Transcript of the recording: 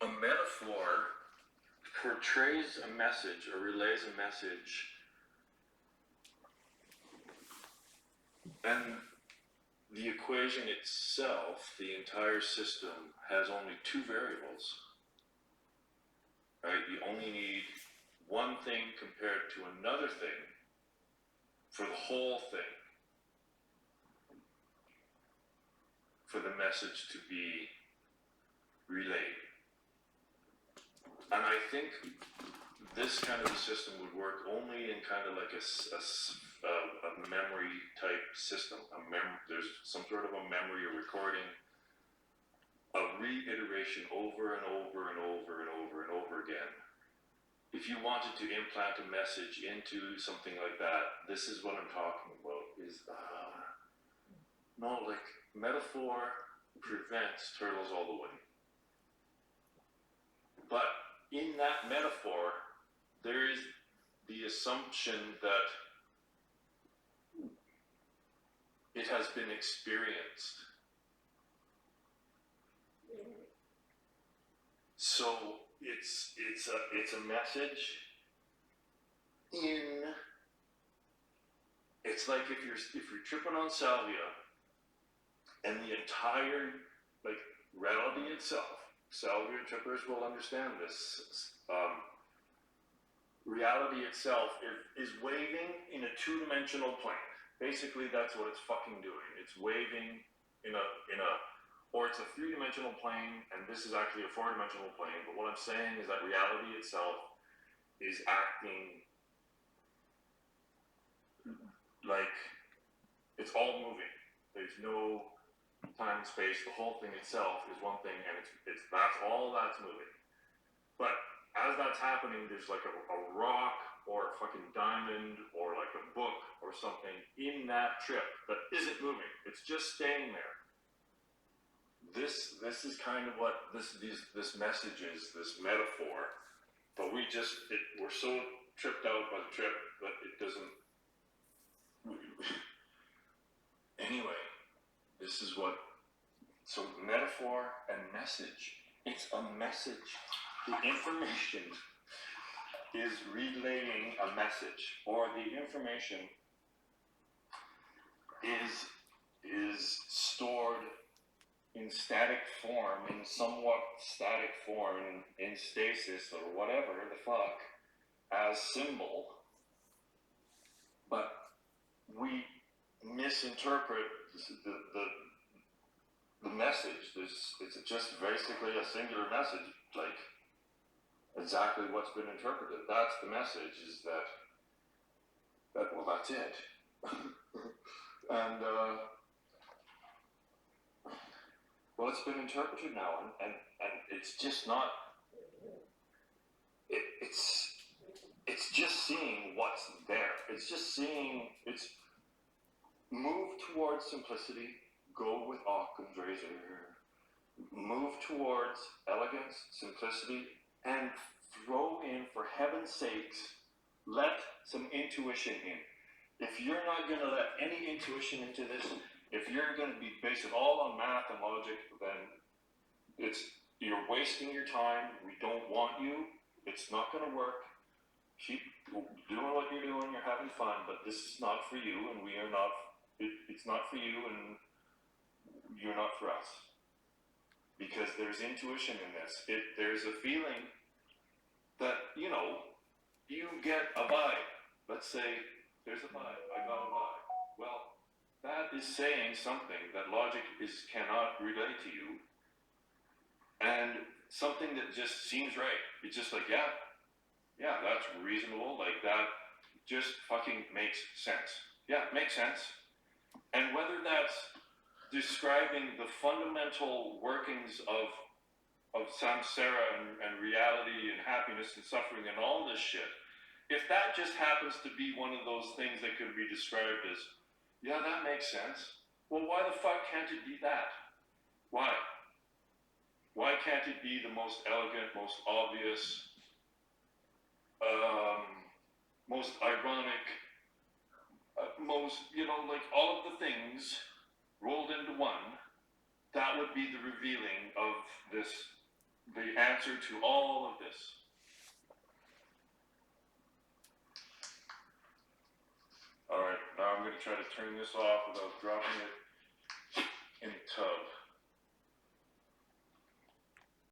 a metaphor portrays a message or relays a message, and the equation itself, the entire system, has only two variables, right? You only need one thing compared to another thing for the whole thing, for the message to be relayed. And I think this kind of a system would work only in kind of like a memory type system. There's some sort of a memory or recording, a reiteration over and over and over and over and over again. If you wanted to implant a message into something like that, this is what I'm talking about. Like metaphor prevents turtles all the way. But in that metaphor, there is the assumption that it has been experienced. So it's a message in. It's like if you're tripping on salvia, and the entire reality itself. Salvia trippers will understand this. Reality itself is waving in a two-dimensional plane. Basically, that's what it's fucking doing. It's waving or it's a three-dimensional plane, and this is actually a four-dimensional plane. But what I'm saying is that reality itself is acting like it's all moving. There's no time and space. The whole thing itself is one thing, and that's all that's moving. But as that's happening, there's like a rock or a fucking diamond or like a book or something in that trip that isn't moving. It's just staying there. This is kind of what this message is, this metaphor. But we're so tripped out by the trip that it doesn't. Anyway, this is what. So metaphor and message. It's a message. The information is relaying a message, or the information is stored in static form, in somewhat static form, in stasis or whatever the fuck, as symbol, but we misinterpret the message. It's just basically a singular message, like exactly what's been interpreted. That's the message, is that well, that's it. And well, it's been interpreted now, and it's just not. It's just seeing what's there. It's just seeing. It's move towards simplicity. Go with Occam's razor. Move towards elegance, simplicity, and throw in, for heaven's sakes, let some intuition in. If you're not going to let any intuition into this, if you're going to be based it all on math and logic, then you're wasting your time. We don't want you. It's not going to work. Keep doing what you're doing. You're having fun, but this is not for you, and we are not. It's not for you, and you're not for us. Because there's intuition in this. There's a feeling that, you get a vibe. Let's say there's a vibe. I got a vibe. Well, that is saying something that logic cannot relate to you, and something that just seems right. It's just like, yeah, that's reasonable. Like, that just fucking makes sense. Yeah, it makes sense. And whether that's describing the fundamental workings of samsara and reality and happiness and suffering and all this shit, if that just happens to be one of those things that could be described as, yeah, that makes sense, well, why the fuck can't it be that? Why? Why can't it be the most elegant, most obvious, most ironic, most, like all of the things rolled into one? That would be the revealing of this the answer to all of this. All right, now I'm going to try to turn this off without dropping it